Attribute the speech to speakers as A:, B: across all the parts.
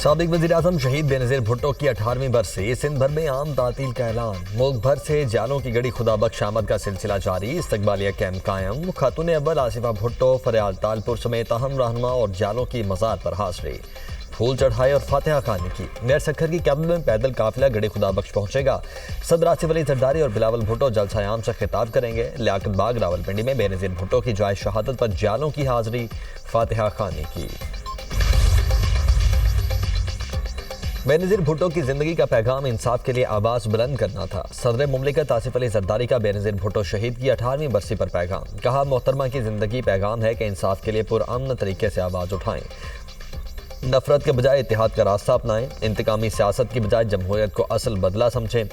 A: साबिक वज़ीर-ए-आज़म शहीद बेनज़ीर भुट्टो की 18वीं बरसी, सिंध भर में आम तातील का ऐलान। मुल्क भर से जालों की गड़ी खुदाबख्श आमद का सिलसिला जारी, इस्तकबालिया कैंप कायम। खातून अव्वल आसिफा भुट्टो फरियाल तालपुर समेत अहम रहनुमा और जालों की मज़ार पर हाज़री, फूल चढ़ाए और फातिहा खानी की। मेयर सखर की क़यादत में पैदल काफिला गड़ी खुदाबख्श पहुंचेगा। सदर आसिफ अली जरदारी और बिलावल भुट्टो जलसा आम से खिताब करेंगे। लियाकत बाग रावलपिंडी में बेनज़ीर भुट्टो की जाए शहादत पर जालों की हाज़री, फातिहा खानी की। बेनज़ीर भुट्टो की जिंदगी का पैगाम इंसाफ के लिए आवाज़ बुलंद करना था। सदर मुमलिकत आसिफ अली जरदारी का बेनज़ीर भुट्टो शहीद की 18वीं बरसी पर पैगाम। कहा, मोहतरमा की जिंदगी पैगाम है कि इंसाफ के लिए पुरअमन तरीके से आवाज़ उठाएं, नफरत के बजाय इत्तेहाद का रास्ता अपनाएं, इंतकामी सियासत की बजाय जमहूरियत को असल बदला समझें।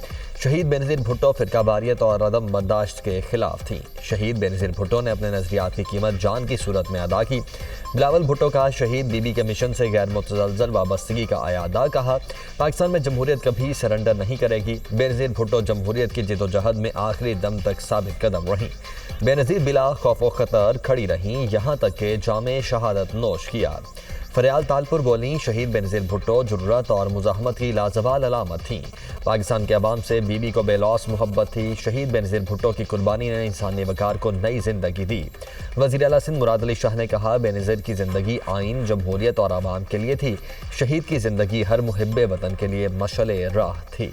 A: शहीद बेनज़ीर भुट्टो फ़िरकावारियत और अदम बर्दाश्त के खिलाफ थी। शहीद बेनज़ीर भुट्टो ने अपने नज़रियात की कीमत जान की सूरत में अदा की। बिलावल भुट्टो का शहीद बीबी के मिशन से गैर मुतज़लज़ल वाबस्तगी का आयादा। कहा, पाकिस्तान में जमहूरियत कभी सरेंडर नहीं करेगी। बेनज़ीर भुट्टो जमहूरियत की जिदोजहद में आखिरी दम तक साबित कदम रहीं। बेनज़ीर बिला खौफ व खतर खड़ी रहीं, यहाँ तक कि जामे शहादत नोश किया। फरियाल तालपुर बोली, शहीद बेनज़ीर भुट्टो जुर्रत और मुज़ाहमत की लाजवाल अलामत थी। पाकिस्तान के अवाम से बीबी को बेलौस मोहब्बत थी। शहीद बेनज़ीर भुट्टो की कुर्बानी ने इंसानी वकार को नई जिंदगी दी। वज़ीर आला सिंध मुराद अली शाह ने कहा, बेनज़ीर की ज़िंदगी आइन, जमहूरियत और आवाम के लिए थी। शहीद की ज़िंदगी हर मुहिब्बे वतन के लिए मशअले राह थी।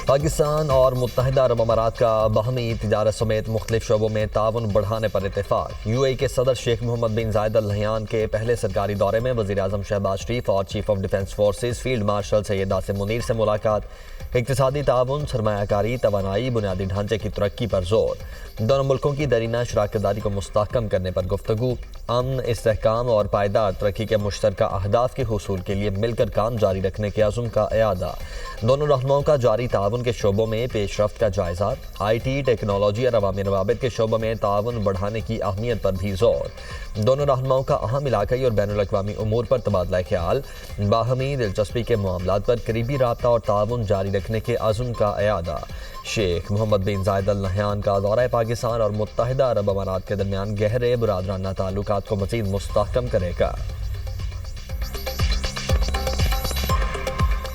A: पाकिस्तान और मुत्तहिदा अरब अमारात का बाहमी तिजारत समेत मुख्तलिफ शोबों में ताउन बढ़ाने पर इत्तेफाक। यूएई के सदर शेख मोहम्मद बिन जायद अल नहयान के पहले सरकारी दौरे में वज़ीर-ए-आज़म शहबाज शरीफ और chief of defence forces field marshal Syed Asim Munir से मुलाकात। इक़्तिसादी ताउन, सरमायाकारी, तवानाई, बुनियादी ढांचे की तरक्की पर जोर। दोनों मुल्कों की दरीना शराकतदारी को मुस्तहकम करने पर गुफ्तगू। अमन, इस्तेहकाम और पायदार तरक्की के मुश्तरका अहदाफ के हुसूल के लिए मिलकर काम जारी रखने के अज़्म का इयादा। दोनों रहनुमाओं का जारी ताउन के शोबों में पेशरफ्त का जायजा। आई.टी, टेक्नोलॉजी और अवामी रवाबित के शोबों में ताउन बढ़ाने की अहमियत पर भी जोर। दोनों रहनुमाओं का अहम इलाकाई और बैनुल अक़वामी उमूर पर तबादला ख्याल। बाहमी दिलचस्पी के मामलात पर करीबी राब्ता और ताउन जारी रखने के अज़्म का इयादा। शेख मोहम्मद बिन जायद अल नहयान का दौरा पाकिस्तान और मुत्तहिदा अरब अमारात के दरमियान गहरे बुरादराना ताल्लुकात को मज़ीद मुस्तहकम करेगा।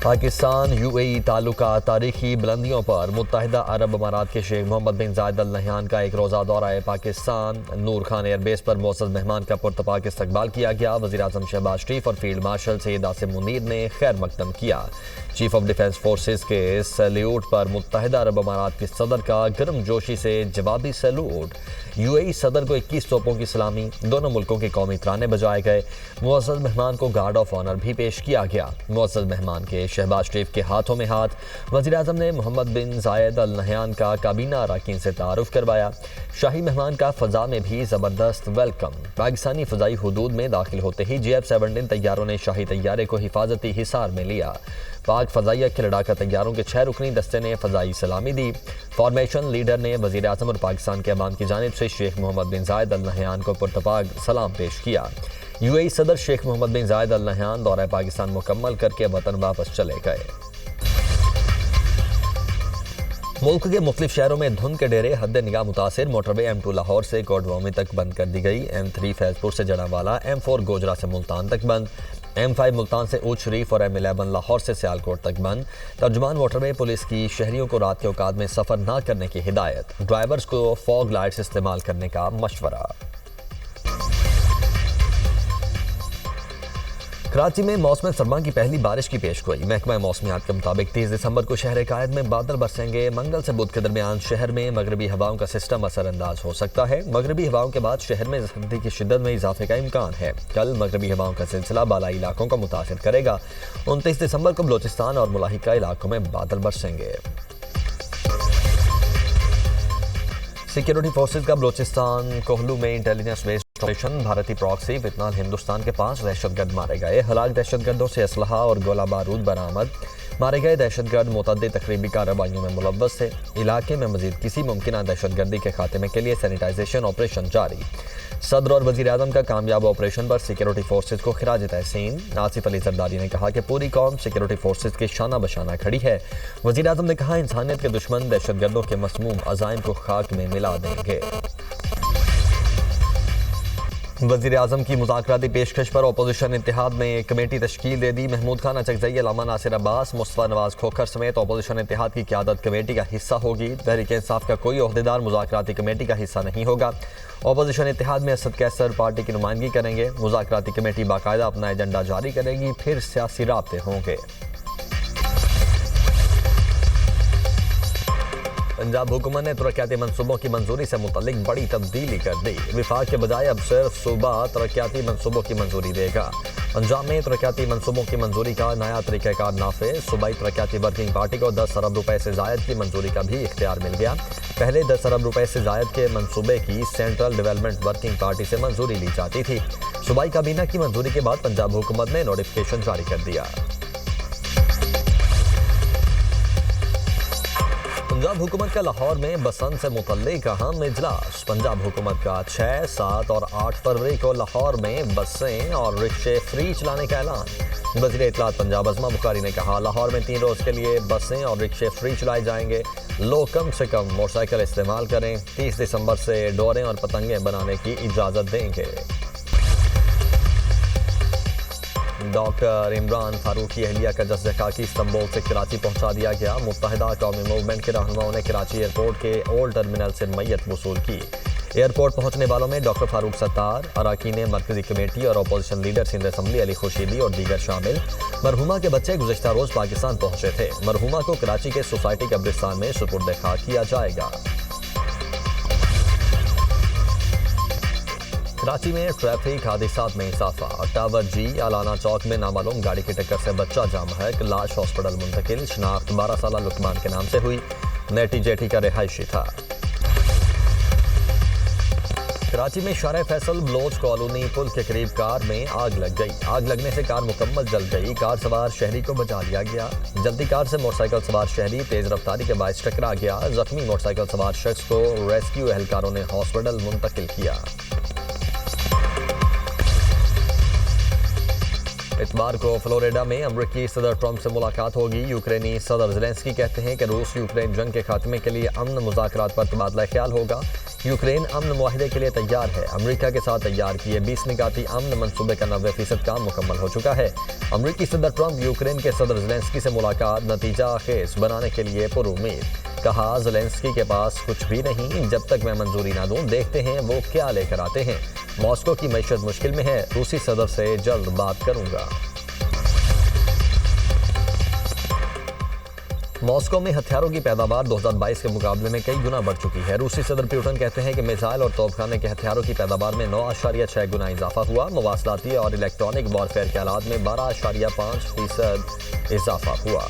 A: पाकिस्तान यूएई ताल्लुकात तारीखी बुलंदियों पर। मुत्तहिदा अरब अमारात के शेख मोहम्मद बिन जायद अल नहयान का एक रोज़ा दौरा पाकिस्तान। नूर खान एयरबेस पर मौसस मेहमान का पुरतपाक इस्तकबाल किया गया। वज़ीर-ए-आज़म शहबाज शरीफ और फील्ड मार्शल सैयद आसिम मुनीर ने खैर मकदम किया। चीफ ऑफ डिफेंस फोर्सेज के सैल्यूट पर मुत्तहिदा अरब अमारात के सदर का गर्मजोशी से जवाबी सैल्यूट। यूएई सदर को 21 तोपों की सलामी। दोनों मुल्कों के कौमी तराने बजाए गए। मुअज़्ज़ज़ मेहमान को गार्ड ऑफ ऑनर भी पेश किया गया। मुअज़्ज़ज़ मेहमान के शहबाज शरीफ के हाथों में हाथ। वज़ीर-ए-आज़म ने मोहम्मद बिन जायद अल नहयान का काबीना अरकान से तारुफ करवाया। शाही मेहमान का फ़ज़ा में भी ज़बरदस्त वेलकम। पाकिस्तानी फ़ज़ाई हुदूद में दाखिल होते ही JF-17 तैयारों ने शाही तैयारे को हिफाजती हिसार में लिया। पाक फ़ज़ाइया के लड़ाका तैयारों के 6 रुकनी दस्ते ने फ़ज़ाई सलामी दी। फॉर्मेशन लीडर ने वज़ीर-ए-आज़म और पाकिस्तान के अवाम की जानिब से शेख मोहम्मद बिन जायद अल नहयान को पुरतपाक सलाम पेश किया। यूएई सदर शेख मोहम्मद बिन जायद अल नहयान दौरा पाकिस्तान मुकम्मल करके वतन वापस चले गए। मुल्क के मुख्तलिफ शहरों में धुंध के डेरे हद निगाह मुतासिर। मोटरवे M2 लाहौर से कोटवामी तक बंद कर दी गई। M3 फैजपुर से जड़ावाला, M4 गोजरा से मुल्तान तक बंद। M5 मुल्तान से ऊट शरीफ और M11 लाहौर से सियालकोट तक बंद। तर्जुमान मोटरवे पुलिस की शहरियों को रात के औकात में सफ़र न करने की हिदायत। ड्राइवर्स को फॉग लाइट्स इस्तेमाल करने का मशवरा। कराची में मौसम सरमा की पहली बारिश की पेशगोई। महकमा मौसमियात के मुताबिक 30 दिसंबर को शहर कायद में बादल बरसेंगे। मंगल से बुध के दरमियान शहर में मगरबी हवाओं का सिस्टम असरअंदाज हो सकता है। मगरबी हवाओं के बाद शहर में सर्दी की शिद्दत में इजाफे का इम्कान है। कल मगरबी हवाओं का सिलसिला बालाई इलाकों को मुतासिर करेगा। 29 दिसंबर को बलोचिस्तान और मुलाहिका इलाकों में बादल बरसेंगे। सिक्योरिटी फोर्सेज का बलोचिस्तान कोहलू में इंटेलिजेंस बेस्ड ऑपरेशन। भारतीय प्रॉक्सी फितनाल हिंदुस्तान के 5 दहशतगर्द मारे गए। हलाक दहशतगर्दों से असलहा और गोला बारूद बरामद। मारे गए दहशतगर्द मुतअद्दिद तकरीबी कार्रवाइयों में मुलव्वस थे। इलाके में मजीद किसी मुमकिन दहशतगर्दी के खात्मे के लिए सैनिटाइजेशन ऑपरेशन जारी। सदर और वज़ीर-ए-आज़म का कामयाब ऑपरेशन पर सिक्योरिटी फोर्सेज को खिराज तहसीन। आसिफ अली जरदारी ने कहा कि पूरी कौम सिक्योरिटी फोर्सेज के शाना बशाना खड़ी है। वज़ीर-ए-आज़म ने कहा, इंसानियत के दुश्मन दहशतगर्दों के मसमूम अज़ाइम को खाक में मिला देंगे। वज़ीर आज़म की मुज़ाकराती पेशकश पर अपोजिशन इत्तेहाद ने एक कमेटी तश्कील दे दी। महमूद खान अचकज़ई, अल्लामा नासिर अब्बास, मुस्तफ़ा नवाज़ खोखर समेत अपोजिशन इत्तेहाद की क़यादत कमेटी का हिस्सा होगी। तहरीक इंसाफ का कोई ओहदेदार मुज़ाकराती कमेटी का हिस्सा नहीं होगा। अपोजिशन इत्तेहाद में असद कैसर पार्टी की नुमाइंदगी करेंगे। मुज़ाकराती कमेटी बाकायदा अपना एजेंडा जारी करेगी, फिर सियासी राब्ते होंगे। पंजाब हुकूमत ने तरक्याती मनसूबों की मंजूरी से मुतल्लिक बड़ी तब्दीली कर दी। विफाक के बजाय अब सिर्फ सूबा तरक्याती मनसूबों की मंजूरी देगा। पंजाब में तरक्याती मनसूबों की मंजूरी का नया तरीक़ाकार नाफिज। सूबाई तरक्याती वर्किंग पार्टी को 10 अरब रुपए से जायद की मंजूरी का भी इख्तियार मिल गया। पहले 10 अरब रुपए से जायद के मनसूबे की सेंट्रल डेवलपमेंट वर्किंग पार्टी से मंजूरी ली जाती थी। सूबाई काबीना की मंजूरी के बाद पंजाब हुकूमत ने नोटिफिकेशन जारी कर दिया। पंजाब हुकूमत का लाहौर में बसंत से मुतल्लिक अहम इजलास। पंजाब हुकूमत का 6, 7 और 8 फरवरी को लाहौर में बसें और रिक्शे फ्री चलाने का ऐलान। वज़ीर इत्तलात पंजाब अज़मा बुखारी ने कहा, लाहौर में 3 रोज़ के लिए बसें और रिक्शे फ्री चलाए जाएंगे। लोग कम से कम मोटरसाइकिल इस्तेमाल करें। 30 दिसंबर से डोरें और पतंगें बनाने की इजाज़त देंगे। डॉक्टर इमरान फारूक की अहलिया का जस्द खाकी इस्तांबुल से कराची पहुंचा दिया गया। मुत्तहिदा कौमी मूवमेंट के रहनुमाओं ने कराची एयरपोर्ट के ओल्ड टर्मिनल से मैयत वसूल की। एयरपोर्ट पहुंचने वालों में डॉक्टर फारूक सत्तार, अरकान मरकजी कमेटी और opposition leader Sindh assembly Ali Khurshidi और दीगर शामिल। मरहुमा के बच्चे गुज़िश्ता रोज़ पाकिस्तान पहुंचे थे। मरहुमा को कराची के सोसाइटी कब्रिस्तान में सुपुर्द खाक किया जाएगा। कराची में ट्रैफिक हादसात में इजाफा। टावर जी अलाना चौक में नामालूम गाड़ी की टक्कर से बच्चा जाम है। लाश हॉस्पिटल मुंतकिल। शनाख्त 12 साला लुकमान के नाम से हुई। नेटी जेठी का रिहायशी था। कराची में शारे फैसल बलोच कॉलोनी पुल के करीब कार में आग लग गई। आग लगने से कार मुकम्मल जल गई। कार सवार शहरी को बचा लिया गया। जल्दी कार से मोटरसाइकिल सवार शहरी तेज रफ्तारी के बायस टकरा गया। जख्मी मोटरसाइकिल सवार शख्स को रेस्क्यू एहलकारों ने हॉस्पिटल मुंतकिल किया। इतवार को फ्लोरिडा में अमरीकी सदर ट्रंप से मुलाकात होगी। यूक्रेनी सदर ज़ेलेंस्की कहते हैं कि रूस यूक्रेन जंग के खात्मे के लिए अमन मुज़ाकरात पर तबादला ख्याल होगा। यूक्रेन अमन मुआहिदे के लिए तैयार है। अमरीका के साथ तैयार किए 20 निकाती अमन मंसूबे का 90% काम मुकम्मल हो चुका है। अमरीकी सदर ट्रंप यूक्रेन के सदर ज़ेलेंस्की से मुलाकात नतीजा खेज बनाने के लिए पुरुमीद। कहा, ज़ेलेंस्की के पास कुछ भी नहीं, जब तक मैं मंजूरी ना दूं देखते हैं वो क्या लेकर आते हैं। मॉस्को की मईशत मुश्किल में है। रूसी सदर से जल्द बात करूंगा। मॉस्को में हथियारों की पैदावार 2022 के मुकाबले में कई गुना बढ़ चुकी है। रूसी सदर पुतिन कहते हैं कि मिसाइल और तोपखाने के हथियारों की पैदावार में 9.6 गुना इजाफा हुआ। मवासलाती और इलेक्ट्रॉनिक वॉरफेयर के आलात में 12.5% इजाफा हुआ।